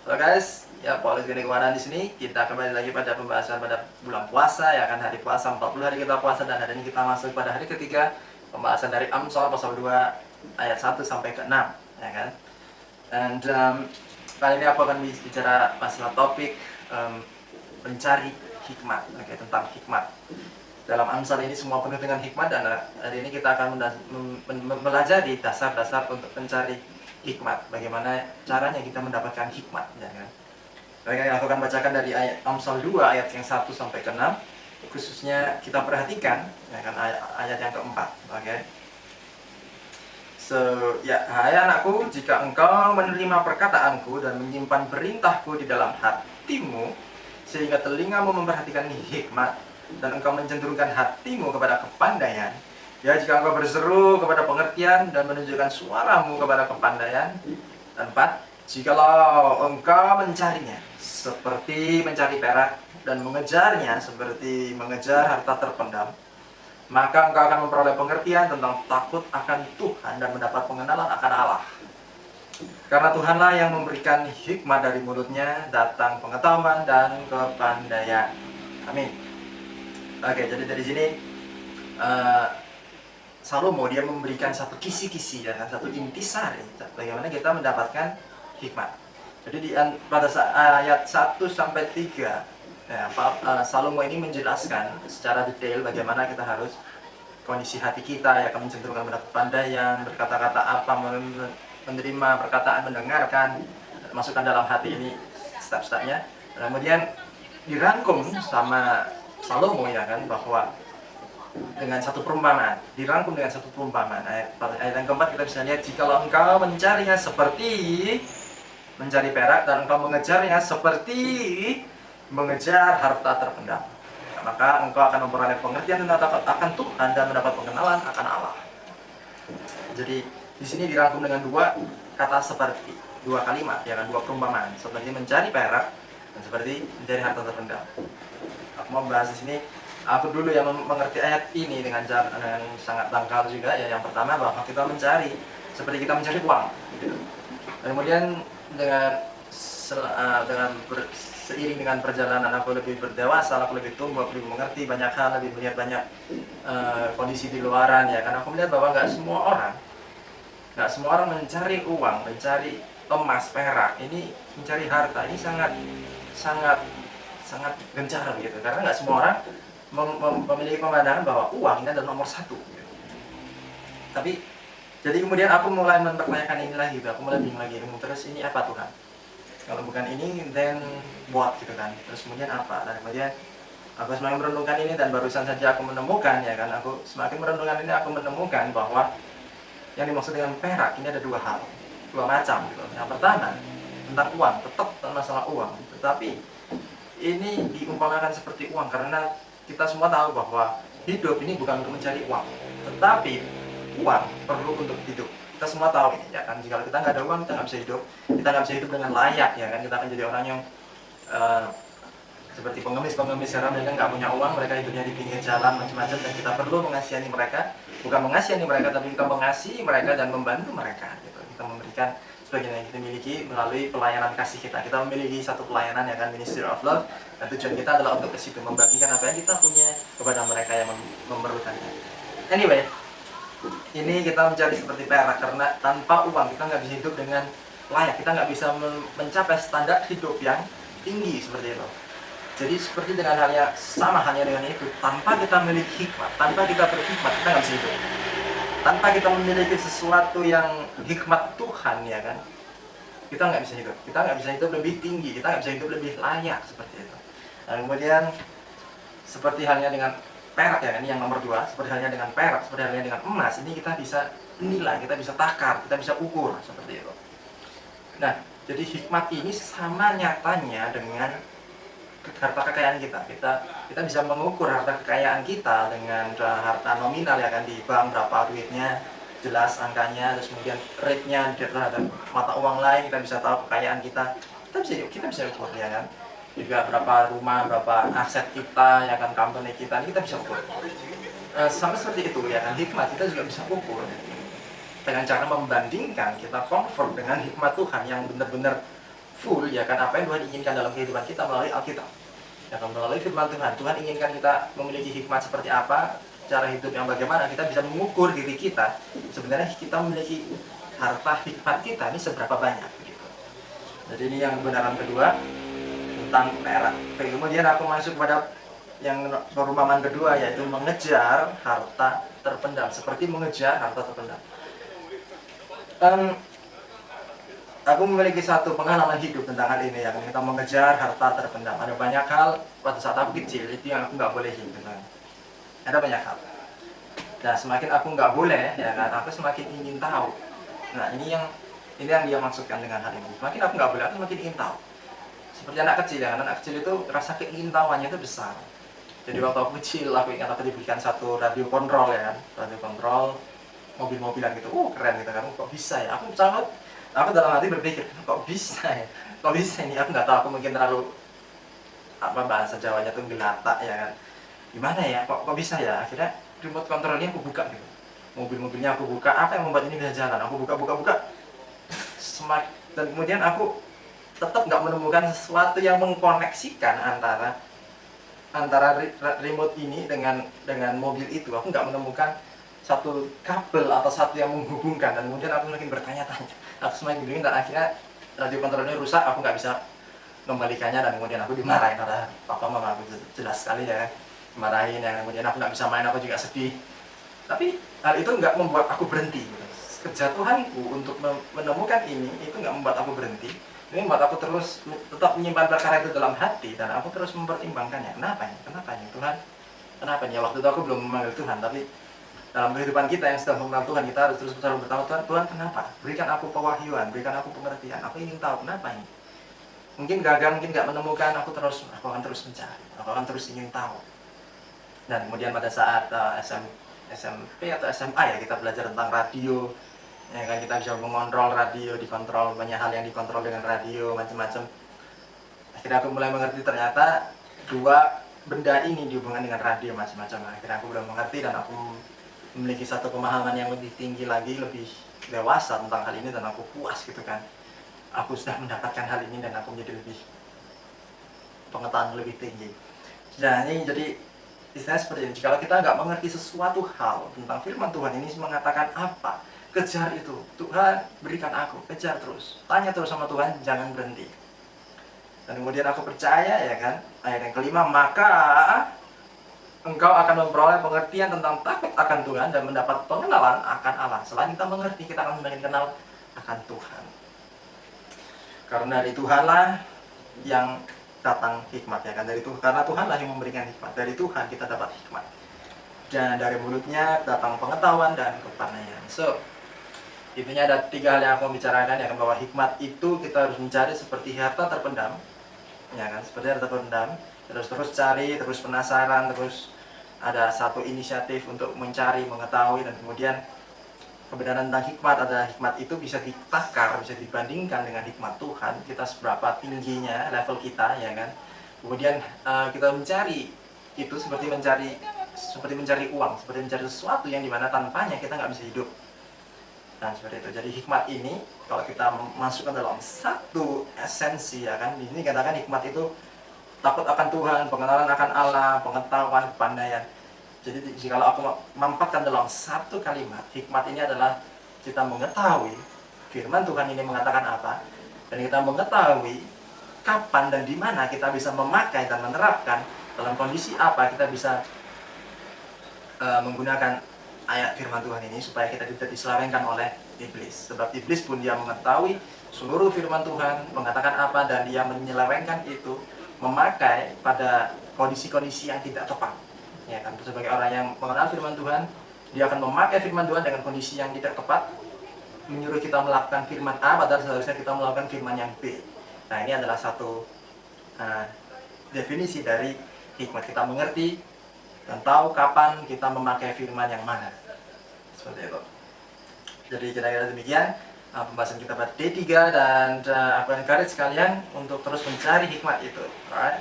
Halo guys, ya Paulus Gede Kemana di sini. Kita kembali lagi pada pembahasan pada bulan puasa, ya kan, hari puasa 40 hari kita puasa, dan hari ini kita masuk pada hari ketiga pembahasan dari Amsal pasal 2 ayat 1 sampai ke 6, ya kan. Dan kali ini aku akan bicara masalah topik mencari hikmat, tentang hikmat. Dalam Amsal ini semua penuh dengan hikmat, dan hari ini kita akan melajari dasar-dasar untuk mencari hikmat. Bagaimana caranya kita mendapatkan hikmat, ya kan? Baik, aku akan bacakan dari ayat Amsal 2 ayat yang 1 sampai ke 6. Khususnya kita perhatikan, ya kan, ayat yang keempat. Oke. Ya, hai anakku, jika engkau menerima perkataanku dan menyimpan perintahku di dalam hatimu, sehingga telingamu memperhatikan hikmat, dan engkau mencenderungkan hatimu kepada kepandaian, ya, jika engkau berseru kepada pengertian dan menunjukkan suaramu kepada kepandaian. Dan 4, jikalau engkau mencarinya seperti mencari perak dan mengejarnya seperti mengejar harta terpendam, maka engkau akan memperoleh pengertian tentang takut akan Tuhan dan mendapat pengenalan akan Allah. Karena Tuhanlah yang memberikan hikmat, dari mulutnya datang pengetahuan dan kepandaian. Amin. Oke, jadi dari sini Salomo dia memberikan satu kisi-kisi, dan satu intisari bagaimana kita mendapatkan hikmat. Jadi pada ayat 1 sampai 3, ya, Salomo ini menjelaskan secara detail bagaimana kita harus kondisi hati kita, ya, akan mencenderungkan pada kepandaian, berkata-kata apa, menerima perkataan, mendengarkan, masukkan dalam hati ini step-stepnya. Kemudian dirangkum sama Salomo, ya kan, bahwa dengan satu perumpamaan, dirangkum dengan satu perumpamaan. Ayat yang keempat kita bisa lihat, jikalau engkau mencarinya seperti mencari perak dan engkau mengejarnya seperti mengejar harta terpendam, maka engkau akan memperoleh pengertian tentang takut akan Tuhan dan mendapat pengenalan akan Allah. Jadi di sini dirangkum dengan dua kata, seperti dua kalimat, ya kan, dua perumpamaan, seperti mencari perak dan seperti mencari harta terpendam. Aku mau bahas di sini. Aku dulu yang mengerti ayat ini dengan sangat dangkal juga, ya. Yang pertama, bahwa kita mencari seperti kita mencari uang, gitu. Kemudian seiring dengan perjalanan aku lebih berdewasa, aku lebih tumbuh, aku lebih mengerti banyak hal, lebih melihat banyak kondisi di luaran, ya. Karena aku melihat bahwa nggak semua orang mencari uang, mencari emas, perak, ini mencari harta, ini sangat gencar, gitu. Karena nggak semua orang memiliki pemandangan bahwa uang ini adalah nomor satu, gitu. Tapi jadi kemudian aku mulai mempertanyakan ini lagi, gitu. Aku mulai bingung lagi, terus ini apa Tuhan? Kalau bukan ini, then what, gitu kan? Terus kemudian apa? Dan kemudian aku semakin merenungkan ini, dan barusan saja aku menemukan, ya kan, aku semakin merenungkan ini, aku menemukan bahwa yang dimaksud dengan perak ini ada dua hal, dua macam, gitu. Yang pertama tentang uang, tetap tentang masalah uang, tetapi ini diumpamakan seperti uang karena kita semua tahu bahwa hidup ini bukan untuk mencari uang, tetapi uang perlu untuk hidup. Kita semua tahu ini, ya kan. Jika kita nggak ada uang, kita nggak bisa hidup. Kita nggak bisa hidup dengan layak, ya kan. Kita akan jadi orang yang seperti pengemis sekarang, mereka nggak punya uang, mereka hidupnya di pinggir jalan macam-macam, dan kita perlu mengasihani mereka. Bukan mengasihani mereka, tapi kita mengasihi mereka dan membantu mereka, gitu. Kita memberikan sebagian yang kita miliki melalui pelayanan kasih kita. Kita memiliki satu pelayanan, ya kan, Ministry of Love, dan tujuan kita adalah untuk ke situ, membagikan apa yang kita punya kepada mereka yang memerlukannya. Anyway, ini kita mencari seperti perak karena tanpa uang kita nggak bisa hidup dengan layak, kita nggak bisa mencapai standar hidup yang tinggi seperti itu. Jadi seperti dengan halnya dengan itu, tanpa kita memiliki hikmat, tanpa kita berhikmat, kita nggak bisa hidup. Tanpa kita memiliki sesuatu yang hikmat Tuhan, ya kan, kita nggak bisa hidup. Kita nggak bisa hidup lebih tinggi, kita nggak bisa hidup lebih layak seperti itu. Dan kemudian seperti halnya dengan perak, ya kan, ini yang nomor 2, seperti halnya dengan perak, seperti halnya dengan emas, ini kita bisa nilai, kita bisa takar, kita bisa ukur seperti itu. Nah, jadi hikmat ini sama nyatanya dengan harta kekayaan kita. Kita bisa mengukur harta kekayaan kita dengan harta nominal, ya kan, di bank berapa duitnya, jelas angkanya, terus kemudian rate-nya terhadap mata uang lain, kita bisa tahu kekayaan kita. Kita bisa ukur, ya kan. Juga berapa rumah, berapa aset kita, ya kan, company kita, ini kita bisa ukur. Sama seperti itu, ya kan, hikmat kita juga bisa ukur dengan cara membandingkan, kita convert dengan hikmat Tuhan yang benar-benar full ya kan apa yang Tuhan inginkan dalam kehidupan kita melalui Alkitab. Ya kan, melalui firman Tuhan. Tuhan inginkan kita memiliki hikmat seperti apa, cara hidup yang bagaimana, kita bisa mengukur diri kita. Sebenarnya kita memiliki harta hikmat kita ini seberapa banyak gitu. Jadi ini yang kebenaran kedua tentang perak. Kemudian aku masuk pada yang perumpamaan kedua, yaitu mengejar harta terpendam. Seperti mengejar harta terpendam. Aku memiliki satu pengalaman hidup tentang hal ini, yang kita mengejar harta terpendam. Ada banyak hal pada saat aku kecil itu yang aku nggak bolehin, gitu. Ada banyak hal. Nah, semakin aku nggak boleh, ya kan, aku semakin ingin tahu. Nah, ini yang dia maksudkan dengan hal ini. Semakin aku nggak boleh, aku semakin ingin tahu. Seperti anak kecil, ya kan, anak kecil itu rasa keingintahuannya itu besar. Jadi waktu aku kecil, aku ingat aku diberikan satu radio kontrol, ya kan, radio kontrol mobil-mobilan gitu. Keren gitu kan, kok bisa ya? Aku dalam hati berpikir, kok bisa ya? Kok bisa ini? Aku nggak tahu, aku mungkin terlalu bahasa Jawanya tuh gelata, ya kan. Gimana ya? Kok bisa ya? Akhirnya remote controlnya aku buka gitu. Mobil-mobilnya aku buka, apa yang membuat ini bisa jalan? Aku buka. Dan kemudian aku tetap nggak menemukan sesuatu yang mengkoneksikan antara remote ini dengan mobil itu. Aku nggak menemukan satu kabel atau satu yang menghubungkan, dan kemudian aku semakin bertanya-tanya, aku semakin bingung, dan akhirnya radio kontrolnya rusak, aku nggak bisa kembalikannya, dan kemudian aku dimarahin oleh papa mama aku, jelas sekali ya, dimarahin, ya. Kemudian aku nggak bisa main, aku juga sedih. Tapi hal itu nggak membuat aku berhenti. Kejatuhanku untuk menemukan ini itu nggak membuat aku berhenti. Ini membuat aku terus tetap menyimpan perkara itu dalam hati, dan aku terus mempertimbangkannya. Kenapa ya Tuhan? Kenapa ya? Waktu itu aku belum memanggil Tuhan, tapi dalam kehidupan kita yang sedang mengenal Tuhan, kita harus terus selalu bertanya, Tuhan kenapa? Berikan aku pewahyuan, berikan aku pengertian. Aku ingin tahu kenapa ini. Mungkin gagal, mungkin nggak menemukan, aku akan terus mencari, aku akan terus ingin tahu. Dan kemudian pada saat SMP atau SMA ya, kita belajar tentang radio, ya kan, kita bisa mengontrol radio, dikontrol, banyak hal yang dikontrol dengan radio, macam-macam. Akhirnya aku mulai mengerti ternyata dua benda ini dihubungkan dengan radio, macam-macam. Akhirnya aku belum mengerti, dan aku memiliki satu pemahaman yang lebih tinggi lagi, lebih dewasa tentang hal ini, dan aku puas gitu kan. Aku sudah mendapatkan hal ini, dan aku menjadi lebih pengetahuan lebih tinggi. Nah, ini jadi istilahnya seperti ini. Kalau kita nggak mengerti sesuatu hal tentang firman Tuhan ini mengatakan apa, kejar itu. Tuhan berikan aku, kejar terus. Tanya terus sama Tuhan, jangan berhenti. Dan kemudian aku percaya, ya kan, ayat yang kelima, maka engkau akan memperoleh pengertian tentang takut akan Tuhan dan mendapat pengenalan akan Allah. Selain kita mengerti, kita akan semakin kenal akan Tuhan. Karena dari Tuhanlah yang datang hikmat, ya kan, karena Tuhanlah yang memberikan hikmat. Dari Tuhan kita dapat hikmat. Dan dari mulutnya datang pengetahuan dan kepandaian. So, intinya ada 3 hal yang aku bicarakan, ya kan, bahwa hikmat itu kita harus mencari seperti harta terpendam, ya kan, seperti harta terpendam. Terus cari, terus penasaran, terus ada satu inisiatif untuk mencari, mengetahui, dan kemudian kebenaran tentang hikmat adalah hikmat itu bisa ditakar, bisa dibandingkan dengan hikmat Tuhan, kita seberapa tingginya level kita, ya kan. Kemudian kita mencari itu seperti mencari uang, seperti mencari sesuatu yang dimana tanpanya kita nggak bisa hidup. Nah, seperti itu. Jadi hikmat ini kalau kita masukkan dalam satu esensi, ya kan, di sini katakan hikmat itu takut akan Tuhan, pengenalan akan Allah, pengetahuan, kepandaian. Jadi kalau aku mampatkan dalam satu kalimat, hikmat ini adalah kita mengetahui firman Tuhan ini mengatakan apa, dan kita mengetahui kapan dan di mana kita bisa memakai dan menerapkan, dalam kondisi apa kita bisa menggunakan ayat firman Tuhan ini supaya kita tidak diselewengkan oleh iblis. Sebab iblis pun dia mengetahui seluruh firman Tuhan mengatakan apa, dan dia menyelewengkan itu, memakai pada kondisi-kondisi yang tidak tepat, ya kan. Sebagai orang yang mengenal firman Tuhan, dia akan memakai firman Tuhan dengan kondisi yang tidak tepat, menyuruh kita melakukan firman A padahal seharusnya kita melakukan firman yang B. Nah, ini adalah satu definisi dari hikmat. Kita mengerti dan tahu kapan kita memakai firman yang mana, seperti itu. Jadi kira-kira demikian pembahasan kita pada D3, dan aku encourage kalian untuk terus mencari hikmat itu. Alright?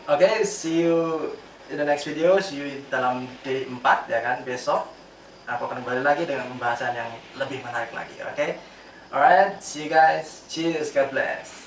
Oke, see you in the next video, see you dalam D4, ya kan, besok aku akan kembali lagi dengan pembahasan yang lebih menarik lagi. Oke? Alright, see you guys, cheers, God bless.